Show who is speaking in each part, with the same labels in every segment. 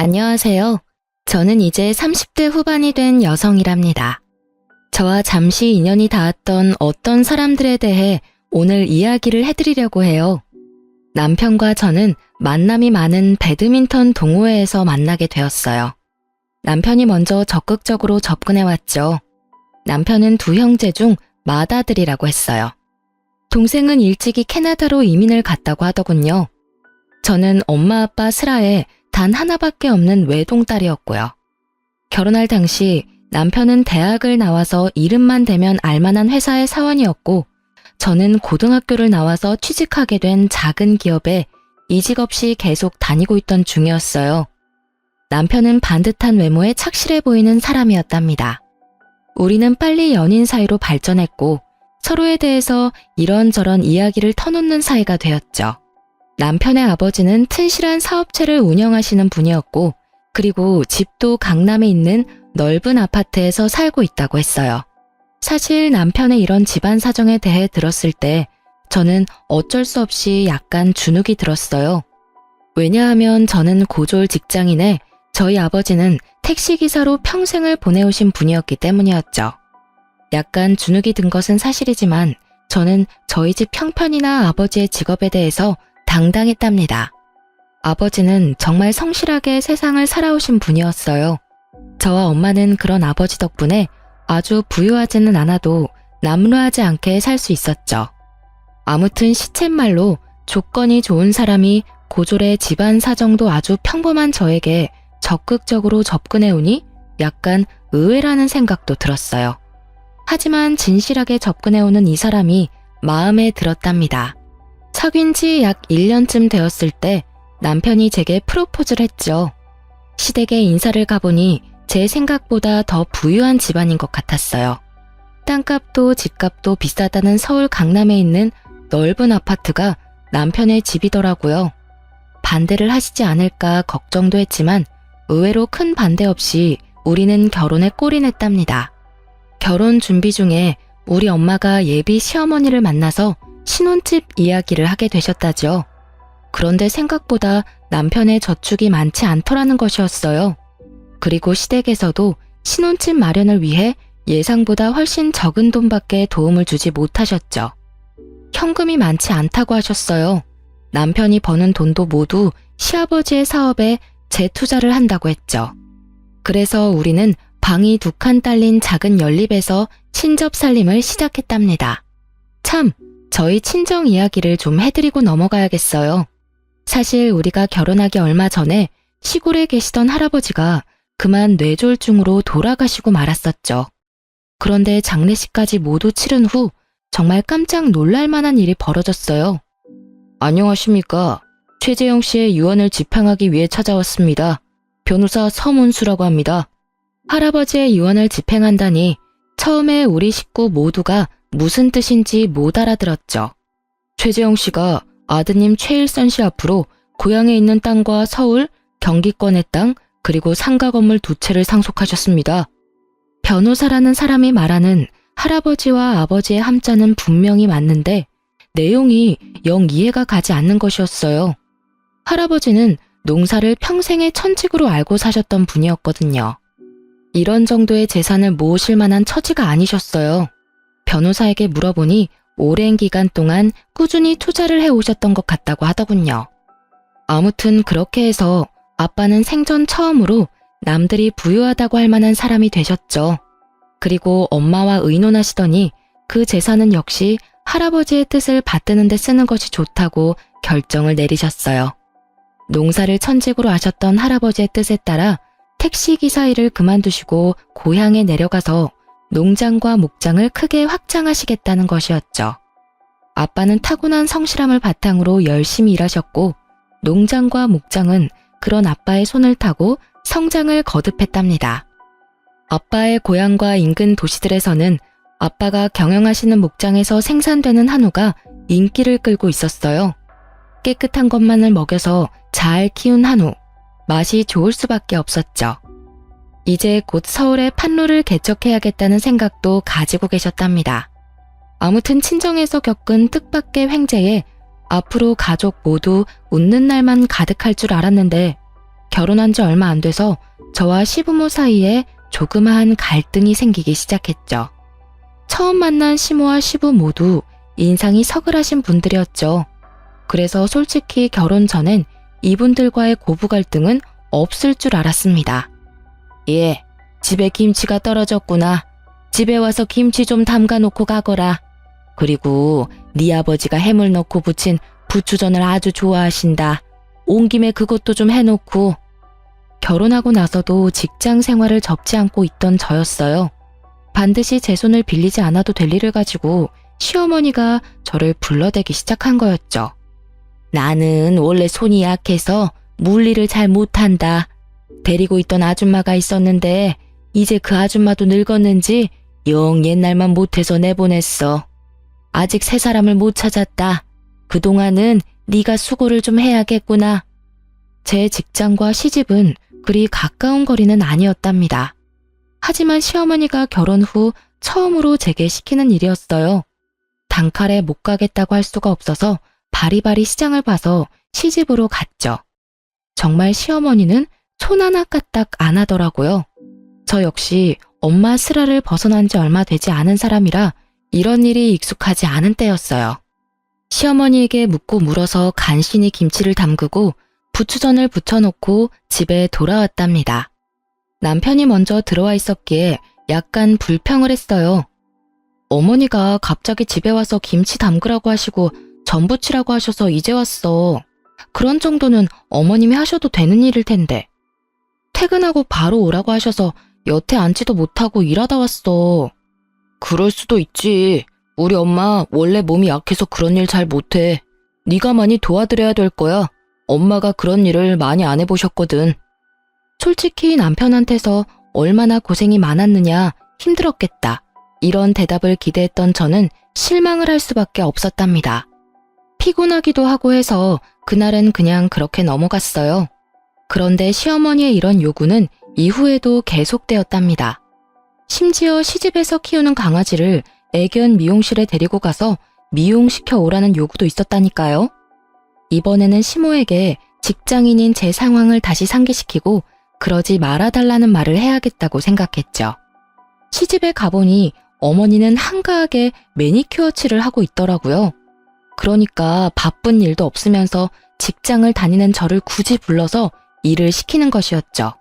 Speaker 1: 안녕하세요. 저는 이제 30대 후반이 된 여성이랍니다. 저와 잠시 인연이 닿았던 어떤 사람들에 대해 오늘 이야기를 해드리려고 해요. 남편과 저는 만남이 많은 배드민턴 동호회에서 만나게 되었어요. 남편이 먼저 적극적으로 접근해왔죠. 남편은 두 형제 중 맏아들이라고 했어요. 동생은 일찍이 캐나다로 이민을 갔다고 하더군요. 저는 엄마 아빠 슬하에 단 하나밖에 없는 외동딸이었고요. 결혼할 당시 남편은 대학을 나와서 이름만 대면 알만한 회사의 사원이었고 저는 고등학교를 나와서 취직하게 된 작은 기업에 이직 없이 계속 다니고 있던 중이었어요. 남편은 반듯한 외모에 착실해 보이는 사람이었답니다. 우리는 빨리 연인 사이로 발전했고 서로에 대해서 이런저런 이야기를 터놓는 사이가 되었죠. 남편의 아버지는 튼실한 사업체를 운영하시는 분이었고 그리고 집도 강남에 있는 넓은 아파트에서 살고 있다고 했어요. 사실 남편의 이런 집안 사정에 대해 들었을 때 저는 어쩔 수 없이 약간 주눅이 들었어요. 왜냐하면 저는 고졸 직장인에 저희 아버지는 택시기사로 평생을 보내오신 분이었기 때문이었죠. 약간 주눅이 든 것은 사실이지만 저는 저희 집 형편이나 아버지의 직업에 대해서 당당했답니다. 아버지는 정말 성실하게 세상을 살아오신 분이었어요. 저와 엄마는 그런 아버지 덕분에 아주 부유하지는 않아도 남루하지 않게 살 수 있었죠. 아무튼 시쳇말로 조건이 좋은 사람이 고졸의 집안 사정도 아주 평범한 저에게 적극적으로 접근해오니 약간 의외라는 생각도 들었어요. 하지만 진실하게 접근해오는 이 사람이 마음에 들었답니다. 사귄 지 약 1년쯤 되었을 때 남편이 제게 프로포즈를 했죠. 시댁에 인사를 가보니 제 생각보다 더 부유한 집안인 것 같았어요. 땅값도 집값도 비싸다는 서울 강남에 있는 넓은 아파트가 남편의 집이더라고요. 반대를 하시지 않을까 걱정도 했지만 의외로 큰 반대 없이 우리는 결혼에 골인했답니다. 결혼 준비 중에 우리 엄마가 예비 시어머니를 만나서 신혼집 이야기를 하게 되셨다죠. 그런데 생각보다 남편의 저축이 많지 않더라는 것이었어요. 그리고 시댁에서도 신혼집 마련을 위해 예상보다 훨씬 적은 돈밖에 도움을 주지 못하셨죠. 현금이 많지 않다고 하셨어요. 남편이 버는 돈도 모두 시아버지의 사업에 재투자를 한다고 했죠. 그래서 우리는 방이 2칸 딸린 작은 연립에서 친접 살림을 시작했답니다. 참, 저희 친정 이야기를 좀 해드리고 넘어가야겠어요. 사실 우리가 결혼하기 얼마 전에 시골에 계시던 할아버지가 그만 뇌졸중으로 돌아가시고 말았었죠. 그런데 장례식까지 모두 치른 후 정말 깜짝 놀랄 만한 일이 벌어졌어요. 안녕하십니까. 최재영 씨의 유언을 집행하기 위해 찾아왔습니다. 변호사 서문수라고 합니다. 할아버지의 유언을 집행한다니 처음에 우리 식구 모두가 무슨 뜻인지 못 알아들었죠. 최재영 씨가 아드님 최일선 씨 앞으로 고향에 있는 땅과 서울, 경기권의 땅, 그리고 상가 건물 2채를 상속하셨습니다. 변호사라는 사람이 말하는 할아버지와 아버지의 함자는 분명히 맞는데 내용이 영 이해가 가지 않는 것이었어요. 할아버지는 농사를 평생의 천직으로 알고 사셨던 분이었거든요. 이런 정도의 재산을 모으실 만한 처지가 아니셨어요. 변호사에게 물어보니 오랜 기간 동안 꾸준히 투자를 해오셨던 것 같다고 하더군요. 아무튼 그렇게 해서 아빠는 생전 처음으로 남들이 부유하다고 할 만한 사람이 되셨죠. 그리고 엄마와 의논하시더니 그 재산은 역시 할아버지의 뜻을 받드는 데 쓰는 것이 좋다고 결정을 내리셨어요. 농사를 천직으로 하셨던 할아버지의 뜻에 따라 택시기사 일을 그만두시고 고향에 내려가서 농장과 목장을 크게 확장하시겠다는 것이었죠. 아빠는 타고난 성실함을 바탕으로 열심히 일하셨고 농장과 목장은 그런 아빠의 손을 타고 성장을 거듭했답니다. 아빠의 고향과 인근 도시들에서는 아빠가 경영하시는 목장에서 생산되는 한우가 인기를 끌고 있었어요. 깨끗한 것만을 먹여서 잘 키운 한우, 맛이 좋을 수밖에 없었죠. 이제 곧 서울에 판로를 개척해야겠다는 생각도 가지고 계셨답니다. 아무튼 친정에서 겪은 뜻밖의 횡재에 앞으로 가족 모두 웃는 날만 가득할 줄 알았는데 결혼한 지 얼마 안 돼서 저와 시부모 사이에 조그마한 갈등이 생기기 시작했죠. 처음 만난 시모와 시부 모두 인상이 서글하신 분들이었죠. 그래서 솔직히 결혼 전엔 이분들과의 고부 갈등은 없을 줄 알았습니다. 예, 집에 김치가 떨어졌구나. 집에 와서 김치 좀 담가놓고 가거라. 그리고 네 아버지가 해물 넣고 부친 부추전을 아주 좋아하신다. 온 김에 그것도 좀 해놓고. 결혼하고 나서도 직장 생활을 접지 않고 있던 저였어요. 반드시 제 손을 빌리지 않아도 될 일을 가지고 시어머니가 저를 불러대기 시작한 거였죠. 나는 원래 손이 약해서 물일을 잘 못한다. 데리고 있던 아줌마가 있었는데 이제 그 아줌마도 늙었는지 영 옛날만 못해서 내보냈어. 아직 새 사람을 못 찾았다. 그동안은 네가 수고를 좀 해야겠구나. 제 직장과 시집은 그리 가까운 거리는 아니었답니다. 하지만 시어머니가 결혼 후 처음으로 제게 시키는 일이었어요. 단칼에 못 가겠다고 할 수가 없어서 바리바리 시장을 봐서 시집으로 갔죠. 정말 시어머니는 손 하나 까딱 안 하더라고요. 저 역시 엄마 슬하를 벗어난 지 얼마 되지 않은 사람이라 이런 일이 익숙하지 않은 때였어요. 시어머니에게 묻고 물어서 간신히 김치를 담그고 부추전을 부쳐놓고 집에 돌아왔답니다. 남편이 먼저 들어와 있었기에 약간 불평을 했어요. 어머니가 갑자기 집에 와서 김치 담그라고 하시고 전 부치라고 하셔서 이제 왔어. 그런 정도는 어머님이 하셔도 되는 일일 텐데. 퇴근하고 바로 오라고 하셔서 여태 앉지도 못하고 일하다 왔어. 그럴 수도 있지. 우리 엄마 원래 몸이 약해서 그런 일 잘 못해. 네가 많이 도와드려야 될 거야. 엄마가 그런 일을 많이 안 해보셨거든. 솔직히 남편한테서 얼마나 고생이 많았느냐, 힘들었겠다. 이런 대답을 기대했던 저는 실망을 할 수밖에 없었답니다. 피곤하기도 하고 해서 그날은 그냥 그렇게 넘어갔어요. 그런데 시어머니의 이런 요구는 이후에도 계속되었답니다. 심지어 시집에서 키우는 강아지를 애견 미용실에 데리고 가서 미용시켜 오라는 요구도 있었다니까요. 이번에는 시모에게 직장인인 제 상황을 다시 상기시키고 그러지 말아달라는 말을 해야겠다고 생각했죠. 시집에 가보니 어머니는 한가하게 매니큐어 칠을 하고 있더라고요. 그러니까 바쁜 일도 없으면서 직장을 다니는 저를 굳이 불러서 일을 시키는 것이었죠.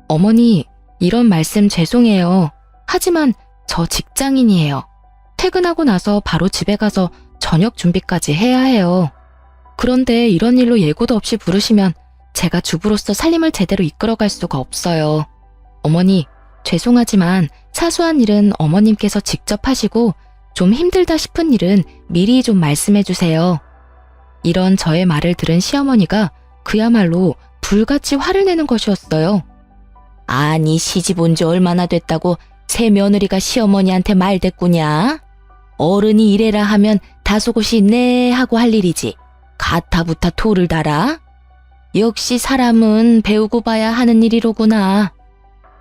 Speaker 1: 어머니, 이런 말씀 죄송해요. 하지만 저 직장인이에요. 퇴근하고 나서 바로 집에 가서 저녁 준비까지 해야 해요. 그런데 이런 일로 예고도 없이 부르시면 제가 주부로서 살림을 제대로 이끌어갈 수가 없어요. 어머니, 죄송하지만 사소한 일은 어머님께서 직접 하시고 좀 힘들다 싶은 일은 미리 좀 말씀해 주세요. 이런 저의 말을 들은 시어머니가 그야말로 불같이 화를 내는 것이었어요. 아니, 시집 온 지 얼마나 됐다고 새 며느리가 시어머니한테 말대꾸냐? 어른이 이래라 하면 다소곳이 네 하고 할 일이지. 가타부타 토를 달아? 역시 사람은 배우고 봐야 하는 일이로구나.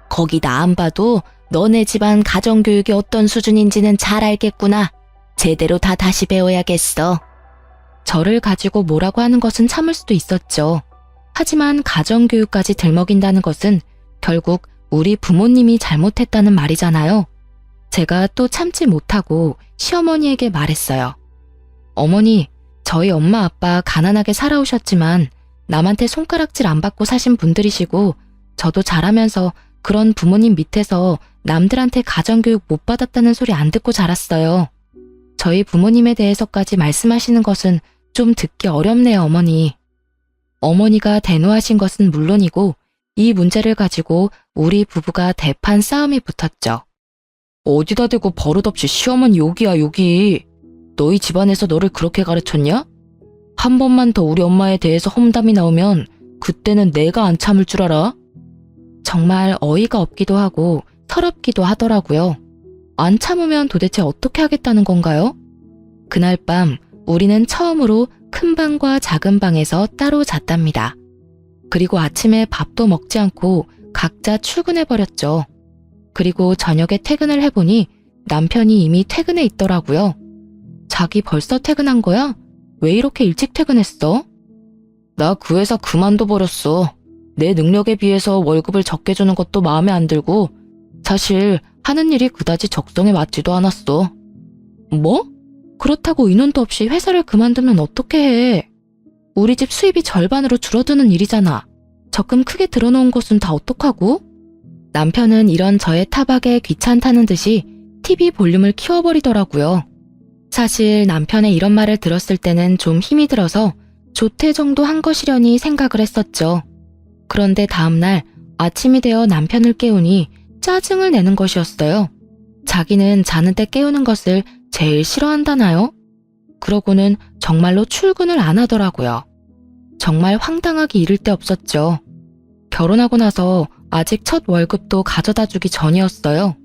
Speaker 1: 거기다 안 봐도 너네 집안 가정교육이 어떤 수준인지는 잘 알겠구나. 제대로 다 다시 배워야겠어. 저를 가지고 뭐라고 하는 것은 참을 수도 있었죠. 하지만 가정교육까지 들먹인다는 것은 결국 우리 부모님이 잘못했다는 말이잖아요. 제가 또 참지 못하고 시어머니에게 말했어요. 어머니, 저희 엄마 아빠 가난하게 살아오셨지만 남한테 손가락질 안 받고 사신 분들이시고 저도 자라면서 그런 부모님 밑에서 남들한테 가정교육 못 받았다는 소리 안 듣고 자랐어요. 저희 부모님에 대해서까지 말씀하시는 것은 좀 듣기 어렵네요, 어머니. 어머니가 대노하신 것은 물론이고 이 문제를 가지고 우리 부부가 대판 싸움이 붙었죠. 어디다 대고 버릇없이 시어머니 욕이야, 욕이. 너희 집안에서 너를 그렇게 가르쳤냐? 한 번만 더 우리 엄마에 대해서 험담이 나오면 그때는 내가 안 참을 줄 알아? 정말 어이가 없기도 하고 서럽기도 하더라고요. 안 참으면 도대체 어떻게 하겠다는 건가요? 그날 밤 우리는 처음으로 큰 방과 작은 방에서 따로 잤답니다. 그리고 아침에 밥도 먹지 않고 각자 출근해버렸죠. 그리고 저녁에 퇴근을 해보니 남편이 이미 퇴근해 있더라고요. 자기 벌써 퇴근한 거야? 왜 이렇게 일찍 퇴근했어? 나 그 회사 그만둬버렸어. 내 능력에 비해서 월급을 적게 주는 것도 마음에 안 들고 사실 하는 일이 그다지 적성에 맞지도 않았어. 뭐? 그렇다고 인원도 없이 회사를 그만두면 어떻게 해? 우리 집 수입이 절반으로 줄어드는 일이잖아. 적금 크게 들어놓은 것은 다 어떡하고? 남편은 이런 저의 타박에 귀찮다는 듯이 TV 볼륨을 키워버리더라고요. 사실 남편의 이런 말을 들었을 때는 좀 힘이 들어서 조퇴 정도 한 것이려니 생각을 했었죠. 그런데 다음날 아침이 되어 남편을 깨우니 짜증을 내는 것이었어요. 자기는 자는데 깨우는 것을 제일 싫어한다나요? 그러고는 정말로 출근을 안 하더라고요. 정말 황당하기 이를 데 없었죠. 결혼하고 나서 아직 첫 월급도 가져다 주기 전이었어요.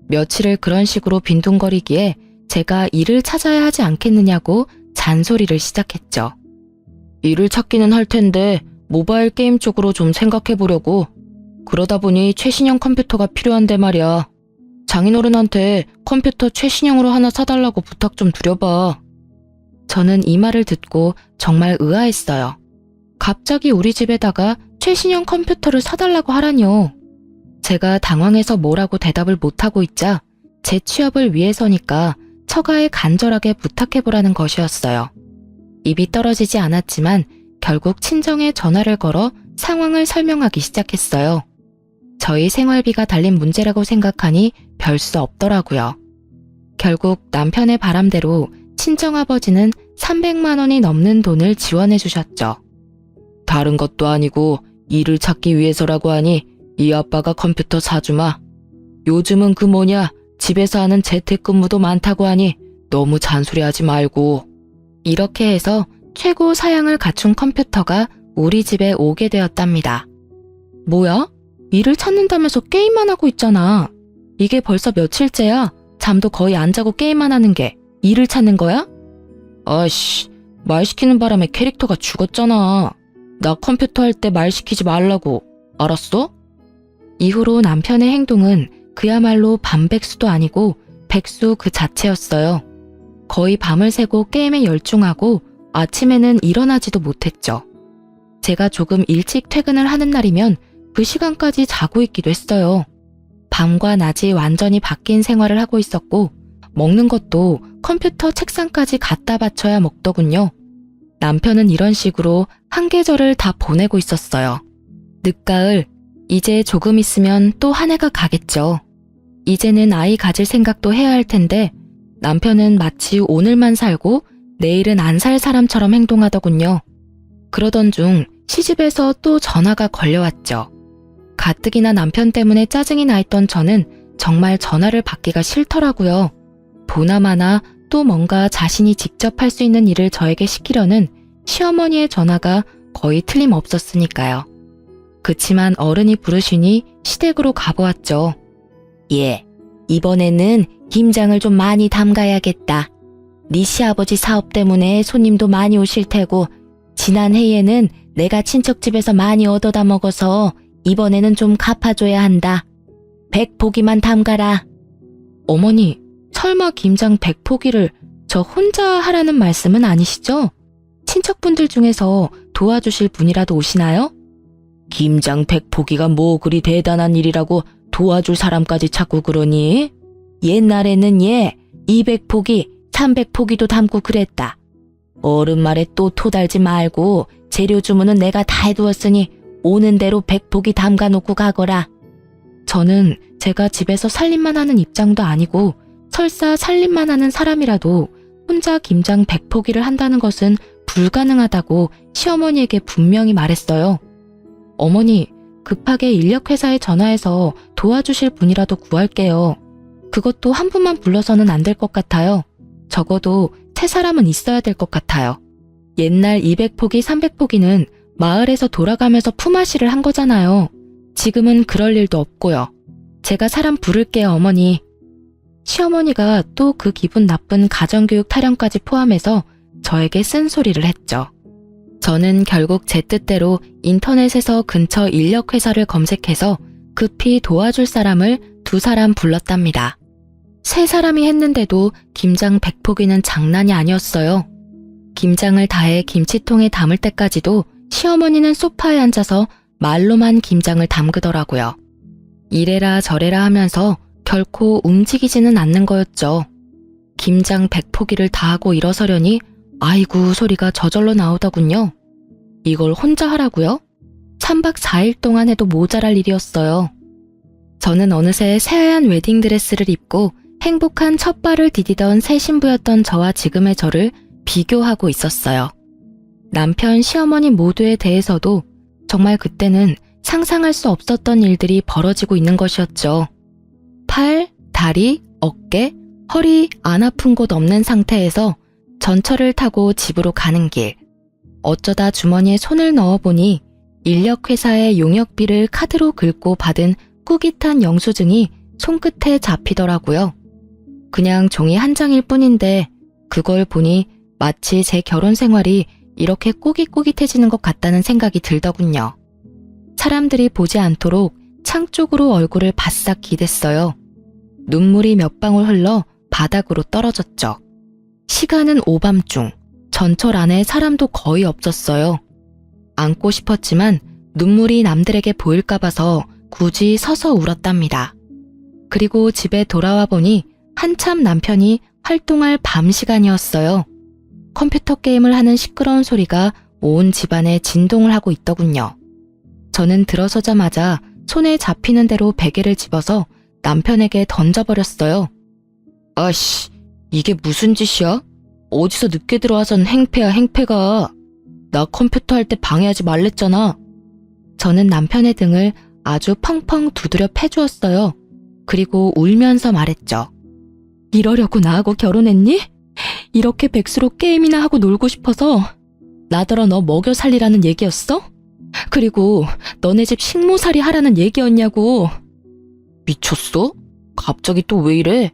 Speaker 1: 며칠을 그런 식으로 빈둥거리기에 제가 일을 찾아야 하지 않겠느냐고 잔소리를 시작했죠. 일을 찾기는 할 텐데 모바일 게임 쪽으로 좀 생각해 보려고. 그러다 보니 최신형 컴퓨터가 필요한데 말이야. 장인어른한테 컴퓨터 최신형으로 하나 사달라고 부탁 좀 드려봐. 저는 이 말을 듣고 정말 의아했어요. 갑자기 우리 집에다가 최신형 컴퓨터를 사달라고 하라뇨. 제가 당황해서 뭐라고 대답을 못하고 있자 제 취업을 위해서니까 처가에 간절하게 부탁해보라는 것이었어요. 입이 떨어지지 않았지만 결국 친정에 전화를 걸어 상황을 설명하기 시작했어요. 저희 생활비가 달린 문제라고 생각하니 별 수 없더라고요. 결국 남편의 바람대로 친정아버지는 300만 원이 넘는 돈을 지원해 주셨죠. 다른 것도 아니고 일을 찾기 위해서라고 하니 이 아빠가 컴퓨터 사주마. 요즘은 그 뭐냐 집에서 하는 재택근무도 많다고 하니 너무 잔소리하지 말고. 이렇게 해서 최고 사양을 갖춘 컴퓨터가 우리 집에 오게 되었답니다. 뭐야? 일을 찾는다면서 게임만 하고 있잖아. 이게 벌써 며칠째야. 잠도 거의 안 자고 게임만 하는 게 일을 찾는 거야? 아이씨, 말 시키는 바람에 캐릭터가 죽었잖아. 나 컴퓨터 할 때 말 시키지 말라고. 알았어? 이후로 남편의 행동은 그야말로 반백수도 아니고 백수 그 자체였어요. 거의 밤을 새고 게임에 열중하고 아침에는 일어나지도 못했죠. 제가 조금 일찍 퇴근을 하는 날이면 그 시간까지 자고 있기도 했어요. 밤과 낮이 완전히 바뀐 생활을 하고 있었고 먹는 것도 컴퓨터 책상까지 갖다 바쳐야 먹더군요. 남편은 이런 식으로 한 계절을 다 보내고 있었어요. 늦가을, 이제 조금 있으면 또 한 해가 가겠죠. 이제는 아이 가질 생각도 해야 할 텐데 남편은 마치 오늘만 살고 내일은 안 살 사람처럼 행동하더군요. 그러던 중 시집에서 또 전화가 걸려왔죠. 가뜩이나 남편 때문에 짜증이 나 있던 저는 정말 전화를 받기가 싫더라고요. 보나마나 또 뭔가 자신이 직접 할 수 있는 일을 저에게 시키려는 시어머니의 전화가 거의 틀림없었으니까요. 그치만 어른이 부르시니 시댁으로 가보았죠. 예, 이번에는 김장을 좀 많이 담가야겠다. 네 시아버지 사업 때문에 손님도 많이 오실 테고 지난 해에는 내가 친척집에서 많이 얻어다 먹어서 이번에는 좀 갚아줘야 한다. 100포기만 담가라. 어머니, 설마 김장 100포기를 저 혼자 하라는 말씀은 아니시죠? 친척분들 중에서 도와주실 분이라도 오시나요? 김장 100포기가 뭐 그리 대단한 일이라고 도와줄 사람까지 찾고 그러니? 옛날에는 200포기, 300포기도 담고 그랬다. 어른 말에 또 토달지 말고 재료 주문은 내가 다 해두었으니 오는 대로 100포기 담가놓고 가거라. 저는 제가 집에서 살림만 하는 입장도 아니고 설사 살림만 하는 사람이라도 혼자 김장 100포기를 한다는 것은 불가능하다고 시어머니에게 분명히 말했어요. 어머니, 급하게 인력회사에 전화해서 도와주실 분이라도 구할게요. 그것도 한 분만 불러서는 안 될 것 같아요. 적어도 세 사람은 있어야 될 것 같아요. 옛날 200포기, 300포기는 마을에서 돌아가면서 품앗이를 한 거잖아요. 지금은 그럴 일도 없고요. 제가 사람 부를게요, 어머니. 시어머니가 또 그 기분 나쁜 가정교육 타령까지 포함해서 저에게 쓴소리를 했죠. 저는 결국 제 뜻대로 인터넷에서 근처 인력회사를 검색해서 급히 도와줄 사람을 2사람 불렀답니다. 3사람이 했는데도 김장 100포기는 장난이 아니었어요. 김장을 다해 김치통에 담을 때까지도 시어머니는 소파에 앉아서 말로만 김장을 담그더라고요. 이래라 저래라 하면서 결코 움직이지는 않는 거였죠. 김장 100포기를 다 하고 일어서려니 아이고 소리가 저절로 나오더군요. 이걸 혼자 하라고요? 3박 4일 동안 해도 모자랄 일이었어요. 저는 어느새 새하얀 웨딩드레스를 입고 행복한 첫 발을 디디던 새 신부였던 저와 지금의 저를 비교하고 있었어요. 남편, 시어머니 모두에 대해서도 정말 그때는 상상할 수 없었던 일들이 벌어지고 있는 것이었죠. 팔, 다리, 어깨, 허리 안 아픈 곳 없는 상태에서 전철을 타고 집으로 가는 길. 어쩌다 주머니에 손을 넣어보니 인력회사의 용역비를 카드로 긁고 받은 꾸깃한 영수증이 손끝에 잡히더라고요. 그냥 종이 한 장일 뿐인데 그걸 보니 마치 제 결혼 생활이 이렇게 꾸깃꾸깃해지는 것 같다는 생각이 들더군요. 사람들이 보지 않도록 창 쪽으로 얼굴을 바싹 기댔어요. 눈물이 몇 방울 흘러 바닥으로 떨어졌죠. 시간은 오밤중, 전철 안에 사람도 거의 없었어요. 안고 싶었지만 눈물이 남들에게 보일까 봐서 굳이 서서 울었답니다. 그리고 집에 돌아와 보니 한참 남편이 활동할 밤 시간이었어요. 컴퓨터 게임을 하는 시끄러운 소리가 온 집안에 진동을 하고 있더군요. 저는 들어서자마자 손에 잡히는 대로 베개를 집어서 남편에게 던져버렸어요. 아씨, 이게 무슨 짓이야? 어디서 늦게 들어와선 행패야 행패가. 나 컴퓨터 할 때 방해하지 말랬잖아. 저는 남편의 등을 아주 펑펑 두드려 패주었어요. 그리고 울면서 말했죠. 이러려고 나하고 결혼했니? 이렇게 백수로 게임이나 하고 놀고 싶어서 나더러 너 먹여 살리라는 얘기였어? 그리고 너네 집 식모살이 하라는 얘기였냐고. 미쳤어? 갑자기 또 왜 이래?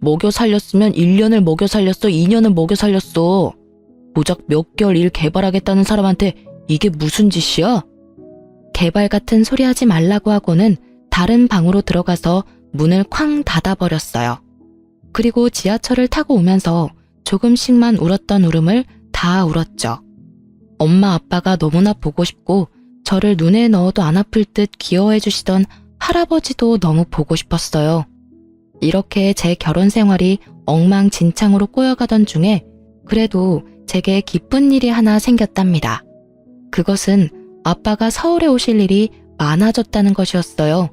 Speaker 1: 먹여 살렸으면 1년을 먹여 살렸어, 2년을 먹여 살렸어. 고작 몇 개월 일 개발하겠다는 사람한테 이게 무슨 짓이야? 개발 같은 소리 하지 말라고 하고는 다른 방으로 들어가서 문을 쾅 닫아버렸어요. 그리고 지하철을 타고 오면서 조금씩만 울었던 울음을 다 울었죠. 엄마 아빠가 너무나 보고 싶고 저를 눈에 넣어도 안 아플 듯 귀여워해 주시던 할아버지도 너무 보고 싶었어요. 이렇게 제 결혼 생활이 엉망진창으로 꼬여가던 중에 그래도 제게 기쁜 일이 하나 생겼답니다. 그것은 아빠가 서울에 오실 일이 많아졌다는 것이었어요.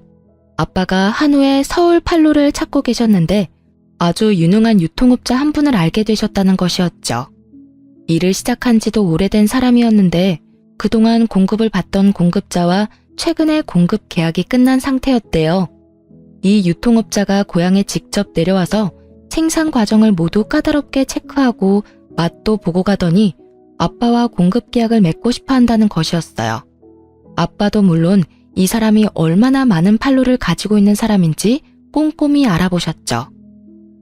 Speaker 1: 아빠가 한우에 서울 판로를 찾고 계셨는데 아주 유능한 유통업자 한 분을 알게 되셨다는 것이었죠. 일을 시작한 지도 오래된 사람이었는데 그동안 공급을 받던 공급자와 최근에 공급 계약이 끝난 상태였대요. 이 유통업자가 고향에 직접 내려와서 생산 과정을 모두 까다롭게 체크하고 맛도 보고 가더니 아빠와 공급 계약을 맺고 싶어 한다는 것이었어요. 아빠도 물론 이 사람이 얼마나 많은 판로를 가지고 있는 사람인지 꼼꼼히 알아보셨죠.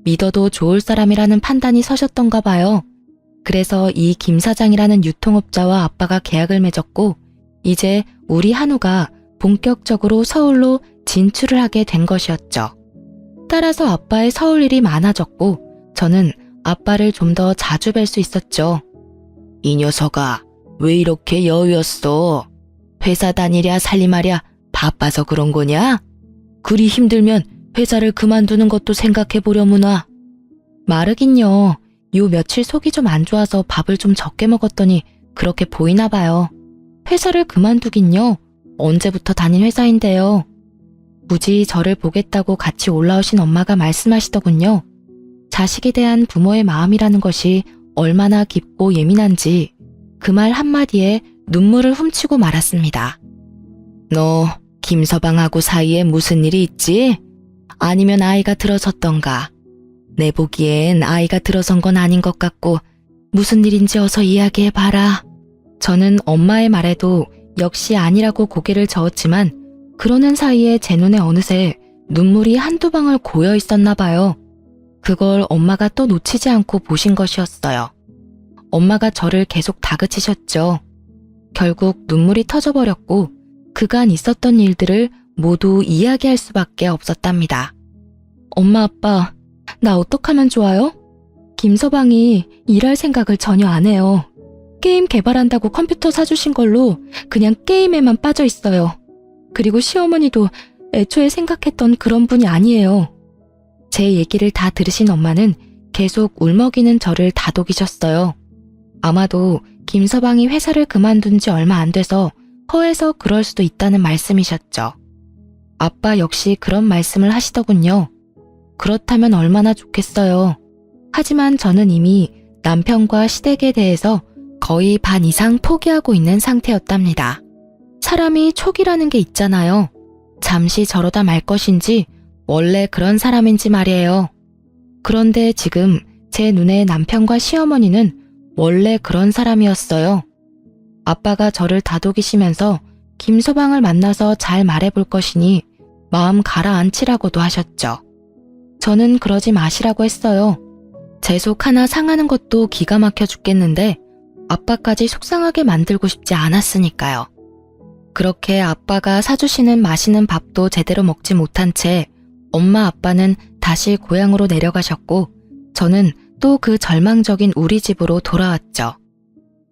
Speaker 1: 믿어도 좋을 사람이라는 판단이 서셨던가 봐요. 그래서 이 김 사장이라는 유통업자와 아빠가 계약을 맺었고 이제 우리 한우가 본격적으로 서울로 진출을 하게 된 것이었죠. 따라서 아빠의 서울 일이 많아졌고 저는 아빠를 좀 더 자주 뵐 수 있었죠. 이 녀석아, 왜 이렇게 여유였어? 회사 다니랴 살림하랴 바빠서 그런 거냐? 그리 힘들면 회사를 그만두는 것도 생각해보려무나. 마르긴요. 요 며칠 속이 좀 안 좋아서 밥을 좀 적게 먹었더니 그렇게 보이나 봐요. 회사를 그만두긴요. 언제부터 다닌 회사인데요. 굳이 저를 보겠다고 같이 올라오신 엄마가 말씀하시더군요. 자식에 대한 부모의 마음이라는 것이 얼마나 깊고 예민한지 그 말 한마디에 눈물을 훔치고 말았습니다. 너 김서방하고 사이에 무슨 일이 있지? 아니면 아이가 들어섰던가? 내 보기엔 아이가 들어선 건 아닌 것 같고 무슨 일인지 어서 이야기해봐라. 저는 엄마의 말에도 역시 아니라고 고개를 저었지만 그러는 사이에 제 눈에 어느새 눈물이 한두 방울 고여 있었나 봐요. 그걸 엄마가 또 놓치지 않고 보신 것이었어요. 엄마가 저를 계속 다그치셨죠. 결국 눈물이 터져버렸고 그간 있었던 일들을 모두 이야기할 수밖에 없었답니다. 엄마 아빠, 나 어떡하면 좋아요? 김서방이 일할 생각을 전혀 안 해요. 게임 개발한다고 컴퓨터 사주신 걸로 그냥 게임에만 빠져 있어요. 그리고 시어머니도 애초에 생각했던 그런 분이 아니에요. 제 얘기를 다 들으신 엄마는 계속 울먹이는 저를 다독이셨어요. 아마도 김서방이 회사를 그만둔 지 얼마 안 돼서 허해서 그럴 수도 있다는 말씀이셨죠. 아빠 역시 그런 말씀을 하시더군요. 그렇다면 얼마나 좋겠어요. 하지만 저는 이미 남편과 시댁에 대해서 거의 반 이상 포기하고 있는 상태였답니다. 사람이 촉이라는 게 있잖아요. 잠시 저러다 말 것인지 원래 그런 사람인지 말이에요. 그런데 지금 제 눈에 남편과 시어머니는 원래 그런 사람이었어요. 아빠가 저를 다독이시면서 김서방을 만나서 잘 말해볼 것이니 마음 가라앉히라고도 하셨죠. 저는 그러지 마시라고 했어요. 제 속 하나 상하는 것도 기가 막혀 죽겠는데 아빠까지 속상하게 만들고 싶지 않았으니까요. 그렇게 아빠가 사주시는 맛있는 밥도 제대로 먹지 못한 채 엄마 아빠는 다시 고향으로 내려가셨고 저는 또 그 절망적인 우리 집으로 돌아왔죠.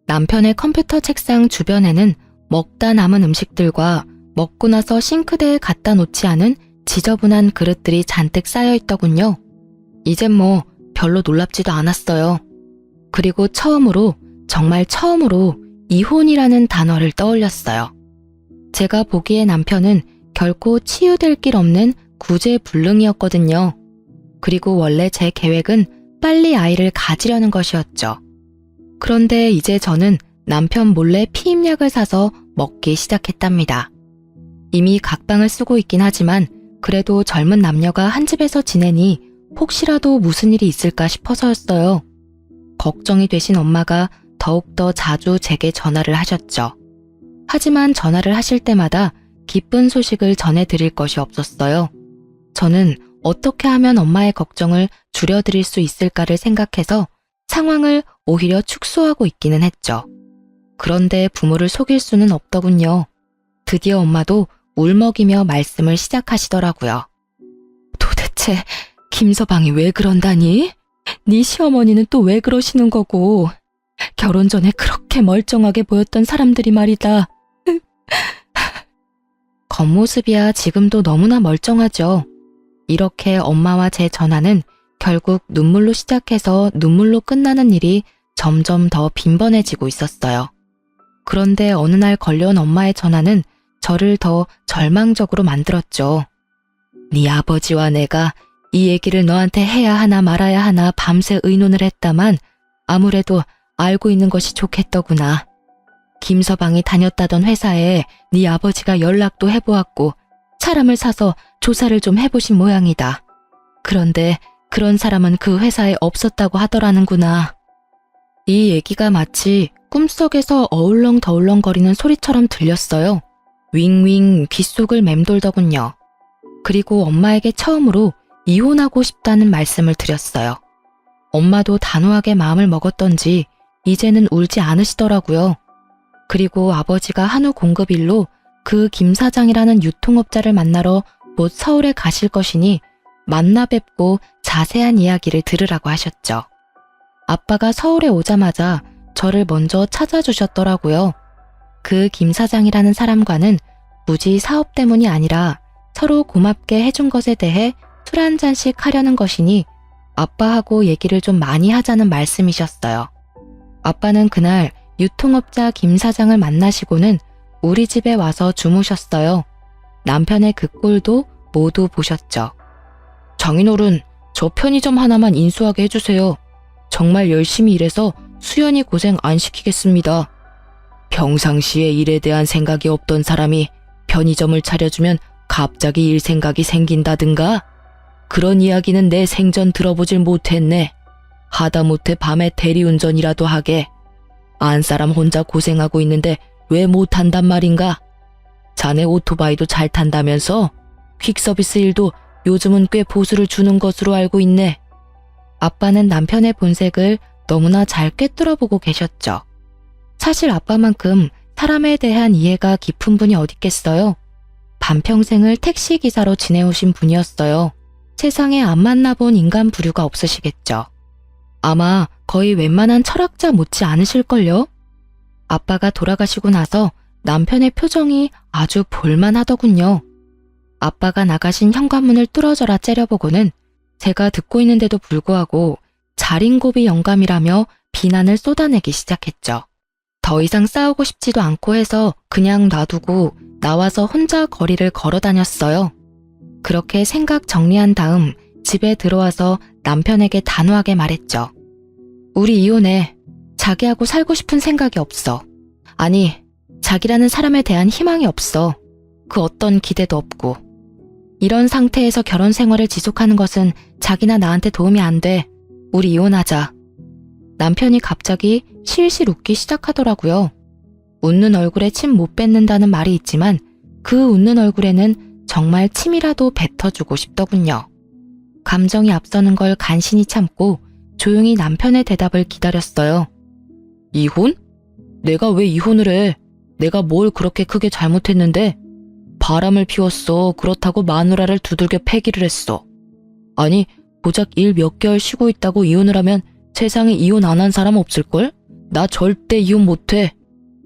Speaker 1: 남편의 컴퓨터 책상 주변에는 먹다 남은 음식들과 먹고 나서 싱크대에 갖다 놓지 않은 지저분한 그릇들이 잔뜩 쌓여 있더군요. 이젠 뭐 별로 놀랍지도 않았어요. 그리고 처음으로, 정말 처음으로 이혼이라는 단어를 떠올렸어요. 제가 보기에 남편은 결코 치유될 길 없는 구제불능이었거든요. 그리고 원래 제 계획은 빨리 아이를 가지려는 것이었죠. 그런데 이제 저는 남편 몰래 피임약을 사서 먹기 시작했답니다. 이미 각방을 쓰고 있긴 하지만 그래도 젊은 남녀가 한 집에서 지내니 혹시라도 무슨 일이 있을까 싶어서였어요. 걱정이 되신 엄마가 더욱더 자주 제게 전화를 하셨죠. 하지만 전화를 하실 때마다 기쁜 소식을 전해드릴 것이 없었어요. 저는 어떻게 하면 엄마의 걱정을 줄여드릴 수 있을까를 생각해서 상황을 오히려 축소하고 있기는 했죠. 그런데 부모를 속일 수는 없더군요. 드디어 엄마도 울먹이며 말씀을 시작하시더라고요. 도대체 김서방이 왜 그런다니? 네 시어머니는 또 왜 그러시는 거고? 결혼 전에 그렇게 멀쩡하게 보였던 사람들이 말이다. 겉모습이야 지금도 너무나 멀쩡하죠. 이렇게 엄마와 제 전화는 결국 눈물로 시작해서 눈물로 끝나는 일이 점점 더 빈번해지고 있었어요. 그런데 어느 날 걸려온 엄마의 전화는 저를 더 절망적으로 만들었죠. 네 아버지와 내가 이 얘기를 너한테 해야 하나 말아야 하나 밤새 의논을 했다만 아무래도 알고 있는 것이 좋겠더구나. 김서방이 다녔다던 회사에 네 아버지가 연락도 해보았고 사람을 사서 조사를 좀 해보신 모양이다. 그런데 그런 사람은 그 회사에 없었다고 하더라는구나. 이 얘기가 마치 꿈속에서 어울렁더울렁거리는 소리처럼 들렸어요. 윙윙 귓속을 맴돌더군요. 그리고 엄마에게 처음으로 이혼하고 싶다는 말씀을 드렸어요. 엄마도 단호하게 마음을 먹었던지 이제는 울지 않으시더라고요. 그리고 아버지가 한우 공급일로 그 김 사장이라는 유통업자를 만나러 곧 서울에 가실 것이니 만나 뵙고 자세한 이야기를 들으라고 하셨죠. 아빠가 서울에 오자마자 저를 먼저 찾아주셨더라고요. 그 김 사장이라는 사람과는 굳이 사업 때문이 아니라 서로 고맙게 해준 것에 대해 술 한 잔씩 하려는 것이니 아빠하고 얘기를 좀 많이 하자는 말씀이셨어요. 아빠는 그날 유통업자 김 사장을 만나시고는 우리 집에 와서 주무셨어요. 남편의 그 꼴도 모두 보셨죠. 장인어른, 저 편의점 하나만 인수하게 해주세요. 정말 열심히 일해서 수연이 고생 안 시키겠습니다. 평상시에 일에 대한 생각이 없던 사람이 편의점을 차려주면 갑자기 일 생각이 생긴다든가? 그런 이야기는 내 생전 들어보질 못했네. 하다못해 밤에 대리운전이라도 하게. 안 사람 혼자 고생하고 있는데 왜 못한단 말인가? 자네 오토바이도 잘 탄다면서? 퀵서비스 일도 요즘은 꽤 보수를 주는 것으로 알고 있네. 아빠는 남편의 본색을 너무나 잘 꿰뚫어보고 계셨죠. 사실 아빠만큼 사람에 대한 이해가 깊은 분이 어딨겠어요. 반평생을 택시기사로 지내오신 분이었어요. 세상에 안 만나본 인간 부류가 없으시겠죠. 아마 거의 웬만한 철학자 못지 않으실걸요? 아빠가 돌아가시고 나서 남편의 표정이 아주 볼만하더군요. 아빠가 나가신 현관문을 뚫어져라 째려보고는 제가 듣고 있는데도 불구하고 자린고비 영감이라며 비난을 쏟아내기 시작했죠. 더 이상 싸우고 싶지도 않고 해서 그냥 놔두고 나와서 혼자 거리를 걸어 다녔어요. 그렇게 생각 정리한 다음 집에 들어와서 남편에게 단호하게 말했죠. 우리 이혼해. 자기하고 살고 싶은 생각이 없어. 아니, 자기라는 사람에 대한 희망이 없어. 그 어떤 기대도 없고. 이런 상태에서 결혼 생활을 지속하는 것은 자기나 나한테 도움이 안 돼. 우리 이혼하자. 남편이 갑자기 실실 웃기 시작하더라고요. 웃는 얼굴에 침 못 뱉는다는 말이 있지만 그 웃는 얼굴에는 정말 침이라도 뱉어주고 싶더군요. 감정이 앞서는 걸 간신히 참고 조용히 남편의 대답을 기다렸어요. 이혼? 내가 왜 이혼을 해? 내가 뭘 그렇게 크게 잘못했는데? 바람을 피웠어. 그렇다고 마누라를 두들겨 패기를 했어. 아니, 고작 일 몇 개월 쉬고 있다고 이혼을 하면 세상에 이혼 안 한 사람 없을걸? 나 절대 이혼 못해.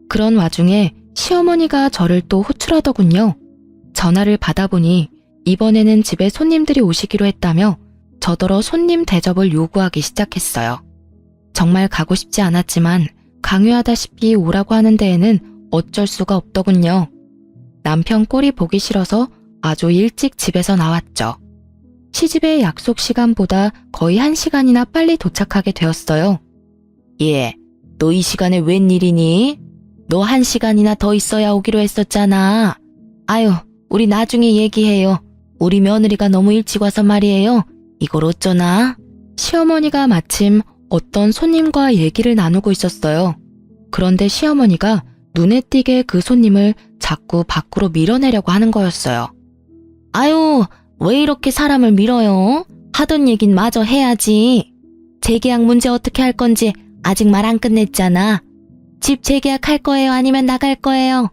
Speaker 1: 그런 와중에 시어머니가 저를 또 호출하더군요. 전화를 받아보니 이번에는 집에 손님들이 오시기로 했다며 저더러 손님 대접을 요구하기 시작했어요. 정말 가고 싶지 않았지만 강요하다시피 오라고 하는 데에는 어쩔 수가 없더군요. 남편 꼴이 보기 싫어서 아주 일찍 집에서 나왔죠. 시집의 약속 시간보다 거의 1시간이나 빨리 도착하게 되었어요. 예, 너 이 시간에 웬일이니? 너 1시간이나 더 있어야 오기로 했었잖아. 아유, 우리 나중에 얘기해요. 우리 며느리가 너무 일찍 와서 말이에요. 이걸 어쩌나? 시어머니가 마침 어떤 손님과 얘기를 나누고 있었어요. 그런데 시어머니가 눈에 띄게 그 손님을 자꾸 밖으로 밀어내려고 하는 거였어요. 아유, 왜 이렇게 사람을 밀어요? 하던 얘긴 마저 해야지. 재계약 문제 어떻게 할 건지 아직 말 안 끝냈잖아. 집 재계약할 거예요? 아니면 나갈 거예요?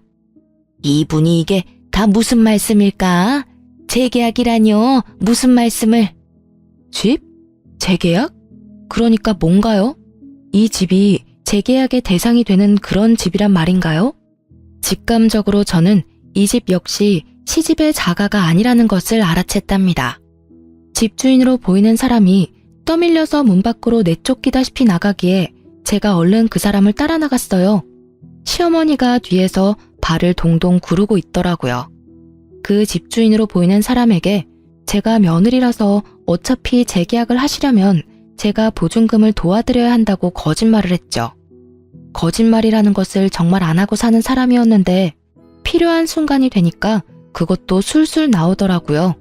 Speaker 1: 이분이 이게 다 무슨 말씀일까? 재계약이라뇨? 무슨 말씀을? 집? 재계약? 그러니까 뭔가요? 이 집이 재계약의 대상이 되는 그런 집이란 말인가요? 직감적으로 저는 이 집 역시 시집의 자가가 아니라는 것을 알아챘답니다. 집주인으로 보이는 사람이 떠밀려서 문 밖으로 내쫓기다시피 나가기에 제가 얼른 그 사람을 따라 나갔어요. 시어머니가 뒤에서 발을 동동 구르고 있더라고요. 그 집주인으로 보이는 사람에게 제가 며느리라서 어차피 재계약을 하시려면 제가 보증금을 도와드려야 한다고 거짓말을 했죠. 거짓말이라는 것을 정말 안 하고 사는 사람이었는데 필요한 순간이 되니까 그것도 술술 나오더라고요.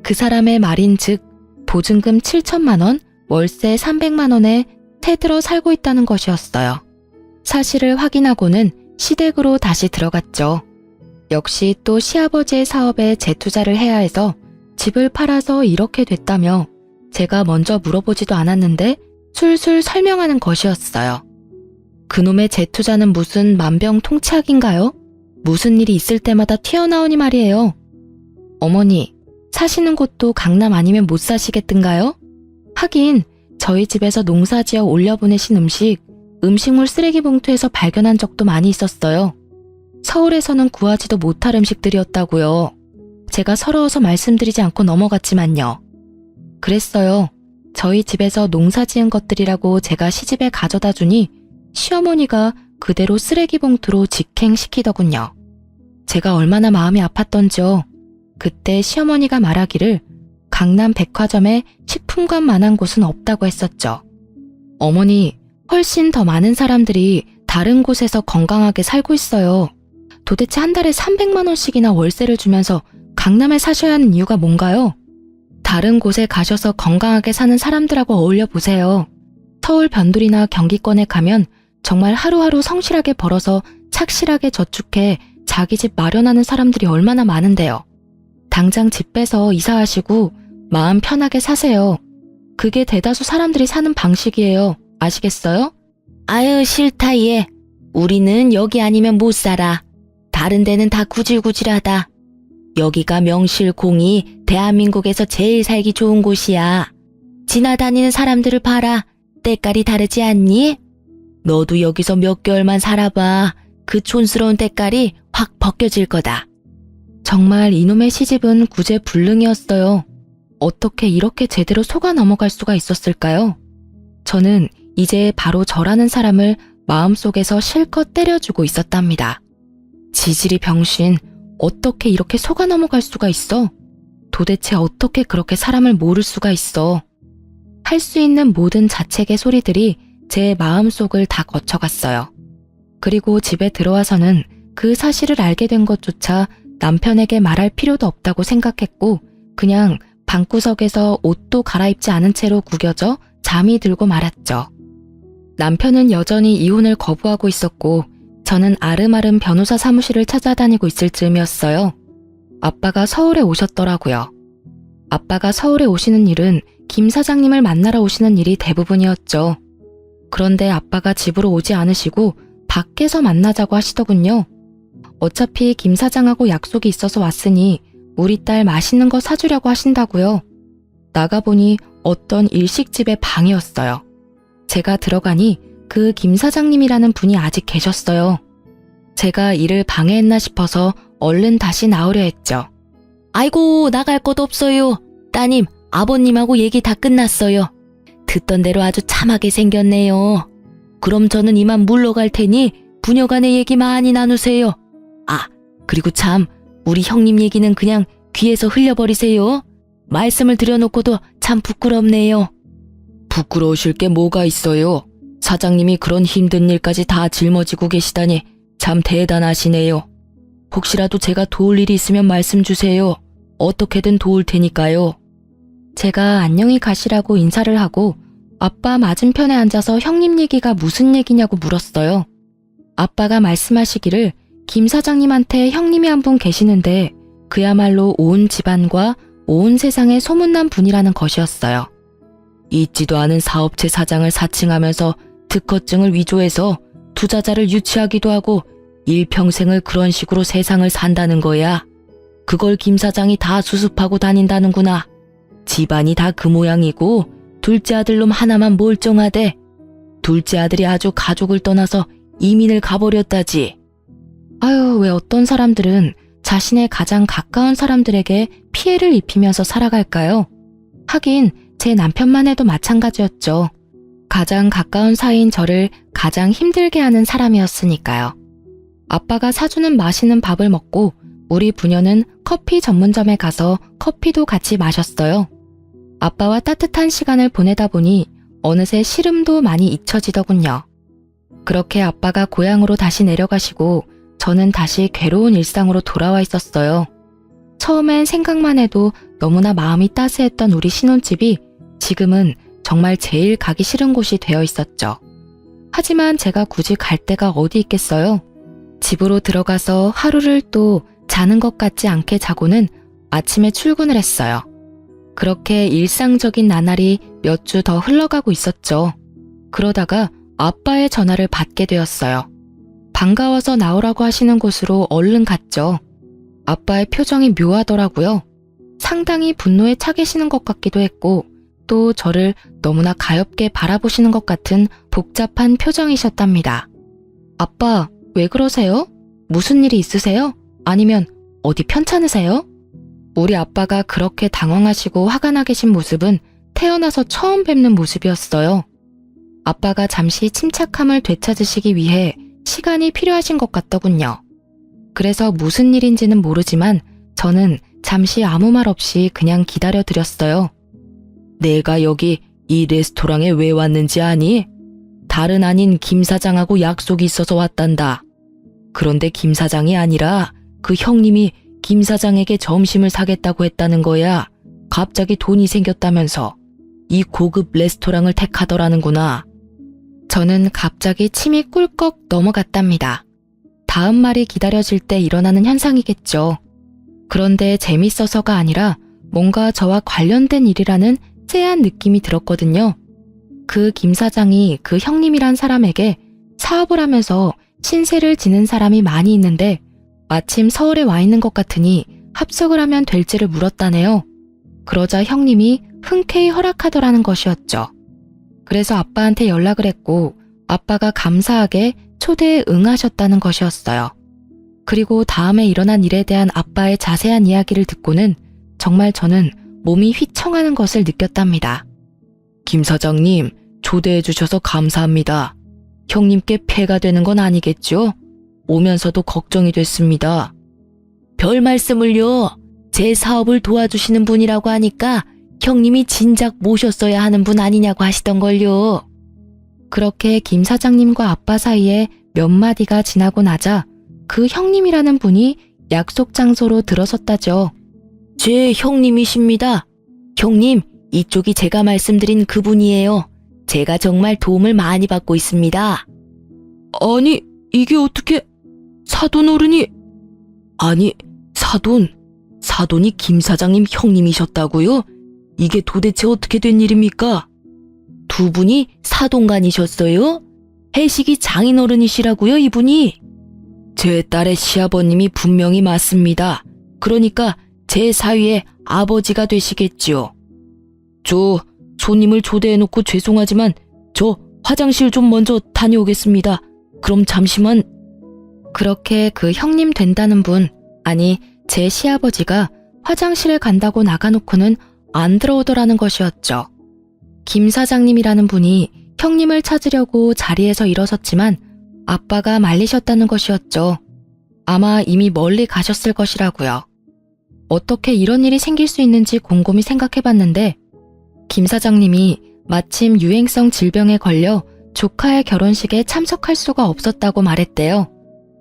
Speaker 1: 그 사람의 말인즉 보증금 7천만 원, 월세 300만 원에 새들어 살고 있다는 것이었어요. 사실을 확인하고는 시댁으로 다시 들어갔죠. 역시 또 시아버지의 사업에 재투자를 해야 해서 집을 팔아서 이렇게 됐다며 제가 먼저 물어보지도 않았는데 술술 설명하는 것이었어요. 그놈의 재투자는 무슨 만병통치약인가요? 무슨 일이 있을 때마다 튀어나오니 말이에요. 어머니, 사시는 곳도 강남 아니면 못 사시겠던가요? 하긴 저희 집에서 농사지어 올려보내신 음식물 쓰레기 봉투에서 발견한 적도 많이 있었어요. 서울에서는 구하지도 못할 음식들이었다고요. 제가 서러워서 말씀드리지 않고 넘어갔지만요. 그랬어요. 저희 집에서 농사 지은 것들이라고 제가 시집에 가져다 주니 시어머니가 그대로 쓰레기 봉투로 직행시키더군요. 제가 얼마나 마음이 아팠던지요. 그때 시어머니가 말하기를 강남 백화점에 식품관만한 곳은 없다고 했었죠. 어머니, 훨씬 더 많은 사람들이 다른 곳에서 건강하게 살고 있어요. 도대체 한 달에 300만 원씩이나 월세를 주면서 강남에 사셔야 하는 이유가 뭔가요? 다른 곳에 가셔서 건강하게 사는 사람들하고 어울려 보세요. 서울 변두리나 경기권에 가면 정말 하루하루 성실하게 벌어서 착실하게 저축해 자기 집 마련하는 사람들이 얼마나 많은데요. 당장 집 빼서 이사하시고 마음 편하게 사세요. 그게 대다수 사람들이 사는 방식이에요. 아시겠어요? 아유, 싫다 얘. 우리는 여기 아니면 못 살아. 다른 데는 다 구질구질하다. 여기가 명실공히 대한민국에서 제일 살기 좋은 곳이야. 지나다니는 사람들을 봐라. 때깔이 다르지 않니? 너도 여기서 몇 개월만 살아봐. 그 촌스러운 때깔이 확 벗겨질 거다. 정말 이놈의 시집은 구제불능이었어요. 어떻게 이렇게 제대로 속아 넘어갈 수가 있었을까요? 저는 이제 바로 저라는 사람을 마음속에서 실컷 때려주고 있었답니다. 지질이 병신, 어떻게 이렇게 속아 넘어갈 수가 있어? 도대체 어떻게 그렇게 사람을 모를 수가 있어? 할 수 있는 모든 자책의 소리들이 제 마음속을 다 거쳐갔어요. 그리고 집에 들어와서는 그 사실을 알게 된 것조차 남편에게 말할 필요도 없다고 생각했고 그냥 방구석에서 옷도 갈아입지 않은 채로 구겨져 잠이 들고 말았죠. 남편은 여전히 이혼을 거부하고 있었고 저는 아름아름 변호사 사무실을 찾아다니고 있을 즈음이었어요. 아빠가 서울에 오셨더라고요. 아빠가 서울에 오시는 일은 김 사장님을 만나러 오시는 일이 대부분이었죠. 그런데 아빠가 집으로 오지 않으시고 밖에서 만나자고 하시더군요. 어차피 김 사장하고 약속이 있어서 왔으니 우리 딸 맛있는 거 사주려고 하신다고요. 나가보니 어떤 일식집의 방이었어요. 제가 들어가니 그 김 사장님이라는 분이 아직 계셨어요. 제가 일을 방해했나 싶어서 얼른 다시 나오려 했죠. 아이고, 나갈 것도 없어요. 따님, 아버님하고 얘기 다 끝났어요. 듣던 대로 아주 참하게 생겼네요. 그럼 저는 이만 물러갈 테니 부녀간의 얘기 많이 나누세요. 아, 그리고 참, 우리 형님 얘기는 그냥 귀에서 흘려버리세요. 말씀을 드려놓고도 참 부끄럽네요. 부끄러우실 게 뭐가 있어요. 사장님이 그런 힘든 일까지 다 짊어지고 계시다니 참 대단하시네요. 혹시라도 제가 도울 일이 있으면 말씀 주세요. 어떻게든 도울 테니까요. 제가 안녕히 가시라고 인사를 하고 아빠 맞은편에 앉아서 형님 얘기가 무슨 얘기냐고 물었어요. 아빠가 말씀하시기를 김 사장님한테 형님이 한 분 계시는데 그야말로 온 집안과 온 세상에 소문난 분이라는 것이었어요. 있지도 않은 사업체 사장을 사칭하면서 특허증을 위조해서 투자자를 유치하기도 하고 일평생을 그런 식으로 세상을 산다는 거야. 그걸 김 사장이 다 수습하고 다닌다는구나. 집안이 다 그 모양이고 둘째 아들놈 하나만 멀쩡하대. 둘째 아들이 아주 가족을 떠나서 이민을 가버렸다지. 아유, 왜 어떤 사람들은 자신의 가장 가까운 사람들에게 피해를 입히면서 살아갈까요? 하긴 제 남편만 해도 마찬가지였죠. 가장 가까운 사이인 저를 가장 힘들게 하는 사람이었으니까요. 아빠가 사주는 맛있는 밥을 먹고 우리 부녀는 커피 전문점에 가서 커피도 같이 마셨어요. 아빠와 따뜻한 시간을 보내다 보니 어느새 시름도 많이 잊혀지더군요. 그렇게 아빠가 고향으로 다시 내려가시고 저는 다시 괴로운 일상으로 돌아와 있었어요. 처음엔 생각만 해도 너무나 마음이 따스했던 우리 신혼집이 지금은 정말 제일 가기 싫은 곳이 되어 있었죠. 하지만 제가 굳이 갈 데가 어디 있겠어요? 집으로 들어가서 하루를 또 자는 것 같지 않게 자고는 아침에 출근을 했어요. 그렇게 일상적인 나날이 몇 주 더 흘러가고 있었죠. 그러다가 아빠의 전화를 받게 되었어요. 반가워서 나오라고 하시는 곳으로 얼른 갔죠. 아빠의 표정이 묘하더라고요. 상당히 분노에 차 계시는 것 같기도 했고 또 저를 너무나 가엾게 바라보시는 것 같은 복잡한 표정이셨답니다. 아빠, 왜 그러세요? 무슨 일이 있으세요? 아니면 어디 편찮으세요? 우리 아빠가 그렇게 당황하시고 화가 나 계신 모습은 태어나서 처음 뵙는 모습이었어요. 아빠가 잠시 침착함을 되찾으시기 위해 시간이 필요하신 것 같더군요. 그래서 무슨 일인지는 모르지만 저는 잠시 아무 말 없이 그냥 기다려드렸어요. 내가 여기 이 레스토랑에 왜 왔는지 아니? 다른 아닌 김 사장하고 약속이 있어서 왔단다. 그런데 김 사장이 아니라 그 형님이 김 사장에게 점심을 사겠다고 했다는 거야. 갑자기 돈이 생겼다면서 이 고급 레스토랑을 택하더라는구나. 저는 갑자기 침이 꿀꺽 넘어갔답니다. 다음 말이 기다려질 때 일어나는 현상이겠죠. 그런데 재밌어서가 아니라 뭔가 저와 관련된 일이라는 쎄한 느낌이 들었거든요. 그 김 사장이 그 형님이란 사람에게 사업을 하면서 신세를 지는 사람이 많이 있는데 마침 서울에 와 있는 것 같으니 합석을 하면 될지를 물었다네요. 그러자 형님이 흔쾌히 허락하더라는 것이었죠. 그래서 아빠한테 연락을 했고 아빠가 감사하게 초대에 응하셨다는 것이었어요. 그리고 다음에 일어난 일에 대한 아빠의 자세한 이야기를 듣고는 정말 저는 몸이 휘청하는 것을 느꼈답니다. 김 사장님, 초대해 주셔서 감사합니다. 형님께 폐가 되는 건 아니겠죠? 오면서도 걱정이 됐습니다. 별 말씀을요. 제 사업을 도와주시는 분이라고 하니까 형님이 진작 모셨어야 하는 분 아니냐고 하시던걸요. 그렇게 김 사장님과 아빠 사이에 몇 마디가 지나고 나자 그 형님이라는 분이 약속 장소로 들어섰다죠. 제 형님이십니다. 형님, 이쪽이 제가 말씀드린 그분이에요. 제가 정말 도움을 많이 받고 있습니다. 아니, 이게 어떻게... 사돈 어른이... 아니, 사돈이 김 사장님 형님이셨다고요? 이게 도대체 어떻게 된 일입니까? 두 분이 사돈간이셨어요? 해식이 장인어른이시라고요, 이분이? 제 딸의 시아버님이 분명히 맞습니다. 그러니까 제 사위의 아버지가 되시겠지요. 저 손님을 초대해놓고 죄송하지만 저 화장실 좀 먼저 다녀오겠습니다. 그럼 잠시만. 그렇게 그 형님 된다는 분, 아니 제 시아버지가 화장실에 간다고 나가놓고는 안 들어오더라는 것이었죠. 김 사장님이라는 분이 형님을 찾으려고 자리에서 일어섰지만 아빠가 말리셨다는 것이었죠. 아마 이미 멀리 가셨을 것이라고요. 어떻게 이런 일이 생길 수 있는지 곰곰이 생각해봤는데 김 사장님이 마침 유행성 질병에 걸려 조카의 결혼식에 참석할 수가 없었다고 말했대요.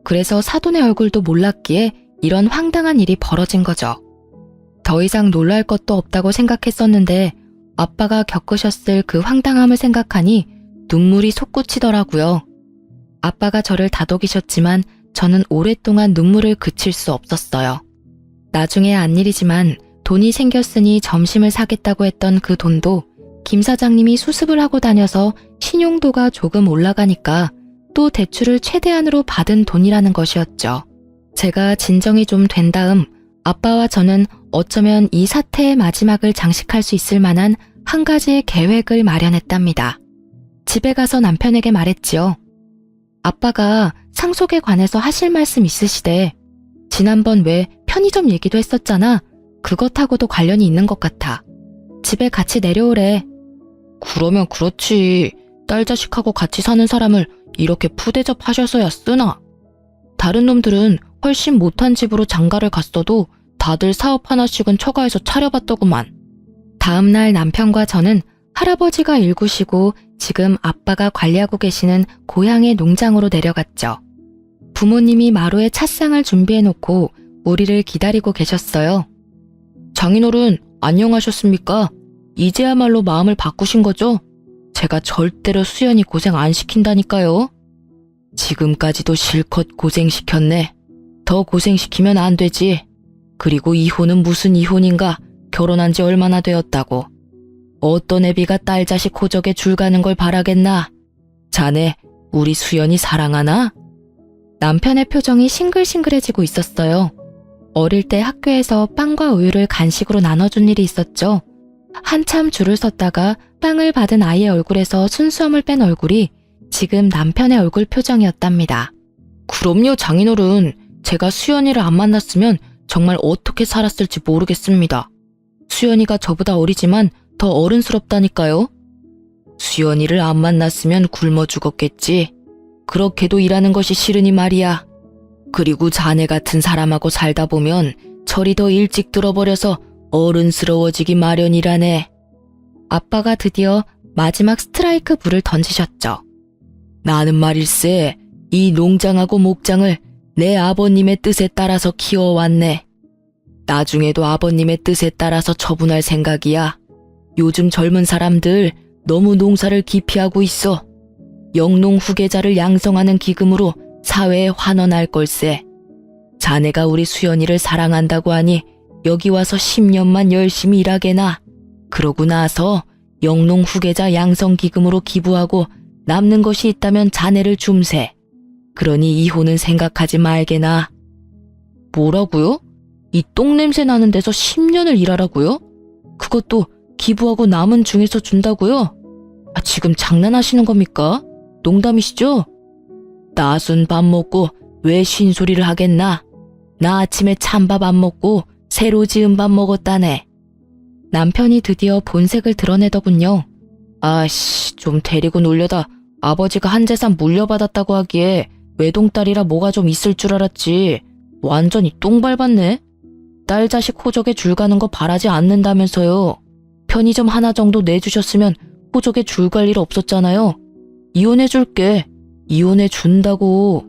Speaker 1: 그래서 사돈의 얼굴도 몰랐기에 이런 황당한 일이 벌어진 거죠. 더 이상 놀랄 것도 없다고 생각했었는데 아빠가 겪으셨을 그 황당함을 생각하니 눈물이 솟구치더라고요. 아빠가 저를 다독이셨지만 저는 오랫동안 눈물을 그칠 수 없었어요. 나중에 안 일이지만 돈이 생겼으니 점심을 사겠다고 했던 그 돈도 김 사장님이 수습을 하고 다녀서 신용도가 조금 올라가니까 또 대출을 최대한으로 받은 돈이라는 것이었죠. 제가 진정이 좀 된 다음 아빠와 저는 어쩌면 이 사태의 마지막을 장식할 수 있을 만한 한 가지의 계획을 마련했답니다. 집에 가서 남편에게 말했지요. 아빠가 상속에 관해서 하실 말씀 있으시대. 지난번 왜 편의점 얘기도 했었잖아. 그것하고도 관련이 있는 것 같아. 집에 같이 내려오래. 그러면 그렇지. 딸 자식하고 같이 사는 사람을 이렇게 푸대접 하셔서야 쓰나. 다른 놈들은 훨씬 못한 집으로 장가를 갔어도 다들 사업 하나씩은 처가에서 차려봤더구만. 다음날 남편과 저는 할아버지가 일구시고 지금 아빠가 관리하고 계시는 고향의 농장으로 내려갔죠. 부모님이 마루에 찻상을 준비해놓고 우리를 기다리고 계셨어요. 장인어른, 안녕하셨습니까? 이제야말로 마음을 바꾸신 거죠? 제가 절대로 수연이 고생 안 시킨다니까요. 지금까지도 실컷 고생시켰네. 더 고생시키면 안 되지. 그리고 이혼은 무슨 이혼인가? 결혼한 지 얼마나 되었다고. 어떤 애비가 딸 자식 호적에 줄 가는 걸 바라겠나? 자네, 우리 수연이 사랑하나? 남편의 표정이 싱글싱글해지고 있었어요. 어릴 때 학교에서 빵과 우유를 간식으로 나눠준 일이 있었죠. 한참 줄을 섰다가 빵을 받은 아이의 얼굴에서 순수함을 뺀 얼굴이 지금 남편의 얼굴 표정이었답니다. 그럼요, 장인어른. 제가 수연이를 안 만났으면 정말 어떻게 살았을지 모르겠습니다. 수연이가 저보다 어리지만 더 어른스럽다니까요. 수연이를 안 만났으면 굶어 죽었겠지. 그렇게도 일하는 것이 싫으니 말이야. 그리고 자네 같은 사람하고 살다 보면 철이 더 일찍 들어버려서 어른스러워지기 마련이라네. 아빠가 드디어 마지막 스트라이크 불을 던지셨죠. 나는 말일세, 이 농장하고 목장을 내 아버님의 뜻에 따라서 키워왔네. 나중에도 아버님의 뜻에 따라서 처분할 생각이야. 요즘 젊은 사람들 너무 농사를 기피하고 있어. 영농 후계자를 양성하는 기금으로 사회에 환원할 걸세. 자네가 우리 수연이를 사랑한다고 하니 여기 와서 10년만 열심히 일하게나. 그러고 나서 영농 후계자 양성 기금으로 기부하고 남는 것이 있다면 자네를 줌세. 그러니 이혼은 생각하지 말게나. 뭐라고요? 이 똥냄새 나는 데서 10년을 일하라고요? 그것도 기부하고 남은 중에서 준다고요? 지금 장난하시는 겁니까? 농담이시죠? 나순 밥 먹고 왜 쉰소리를 하겠나? 나 아침에 찬밥 안 먹고 새로 지은 밥 먹었다네. 남편이 드디어 본색을 드러내더군요. 아씨, 좀 데리고 놀려다 아버지가 한 재산 물려받았다고 하기에 외동딸이라 뭐가 좀 있을 줄 알았지. 완전히 똥 밟았네. 딸 자식 호적에 줄 가는 거 바라지 않는다면서요. 편의점 하나 정도 내주셨으면 호적에 줄 갈 일 없었잖아요. 이혼해줄게. 이혼해준다고.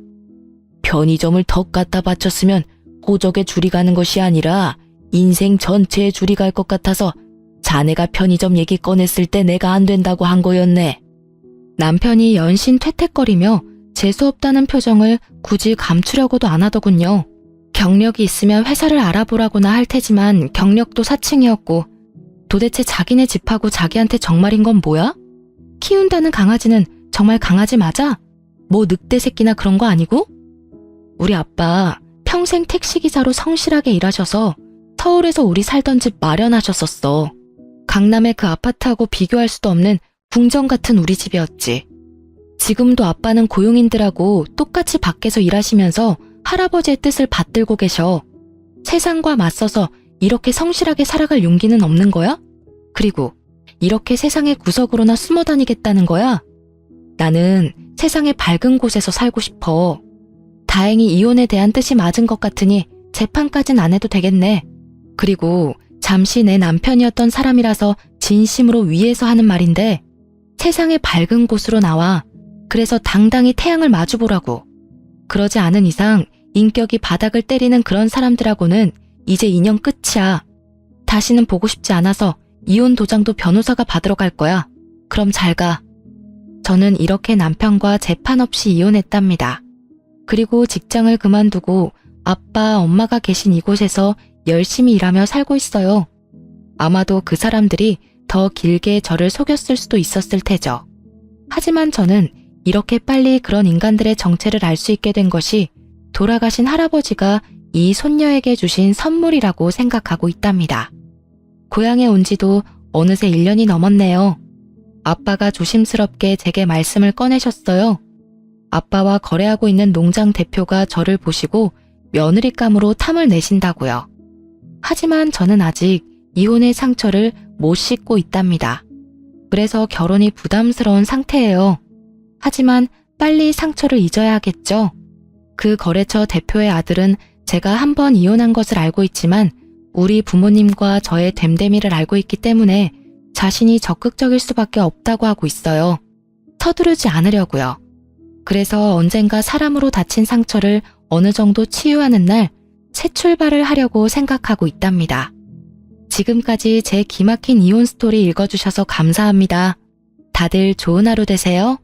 Speaker 1: 편의점을 덕 갖다 바쳤으면 호적에 줄이 가는 것이 아니라 인생 전체에 줄이 갈 것 같아서 자네가 편의점 얘기 꺼냈을 때 내가 안 된다고 한 거였네. 남편이 연신 퇴퇴거리며 재수없다는 표정을 굳이 감추려고도 안 하더군요. 경력이 있으면 회사를 알아보라고나 할 테지만 경력도 사칭이었고 도대체 자기네 집하고 자기한테 정말인 건 뭐야? 키운다는 강아지는 정말 강아지 맞아? 뭐 늑대 새끼나 그런 거 아니고? 우리 아빠 평생 택시기사로 성실하게 일하셔서 서울에서 우리 살던 집 마련하셨었어. 강남의 그 아파트하고 비교할 수도 없는 궁전 같은 우리 집이었지. 지금도 아빠는 고용인들하고 똑같이 밖에서 일하시면서 할아버지의 뜻을 받들고 계셔. 세상과 맞서서 이렇게 성실하게 살아갈 용기는 없는 거야? 그리고 이렇게 세상의 구석으로나 숨어 다니겠다는 거야? 나는 세상의 밝은 곳에서 살고 싶어. 다행히 이혼에 대한 뜻이 맞은 것 같으니 재판까진 안 해도 되겠네. 그리고 잠시 내 남편이었던 사람이라서 진심으로 위해서 하는 말인데 세상의 밝은 곳으로 나와. 그래서 당당히 태양을 마주보라고. 그러지 않은 이상 인격이 바닥을 때리는 그런 사람들하고는 이제 인연 끝이야. 다시는 보고 싶지 않아서 이혼 도장도 변호사가 받으러 갈 거야. 그럼 잘 가. 저는 이렇게 남편과 재판 없이 이혼했답니다. 그리고 직장을 그만두고 아빠, 엄마가 계신 이곳에서 열심히 일하며 살고 있어요. 아마도 그 사람들이 더 길게 저를 속였을 수도 있었을 테죠. 하지만 저는 이렇게 빨리 그런 인간들의 정체를 알 수 있게 된 것이 돌아가신 할아버지가 이 손녀에게 주신 선물이라고 생각하고 있답니다. 고향에 온 지도 어느새 1년이 넘었네요. 아빠가 조심스럽게 제게 말씀을 꺼내셨어요. 아빠와 거래하고 있는 농장 대표가 저를 보시고 며느리감으로 탐을 내신다고요. 하지만 저는 아직 이혼의 상처를 못 씻고 있답니다. 그래서 결혼이 부담스러운 상태예요. 하지만 빨리 상처를 잊어야겠죠. 그 거래처 대표의 아들은 제가 한 번 이혼한 것을 알고 있지만 우리 부모님과 저의 됨됨이를 알고 있기 때문에 자신이 적극적일 수밖에 없다고 하고 있어요. 서두르지 않으려고요. 그래서 언젠가 사람으로 다친 상처를 어느 정도 치유하는 날 새 출발을 하려고 생각하고 있답니다. 지금까지 제 기막힌 이혼 스토리 읽어주셔서 감사합니다. 다들 좋은 하루 되세요.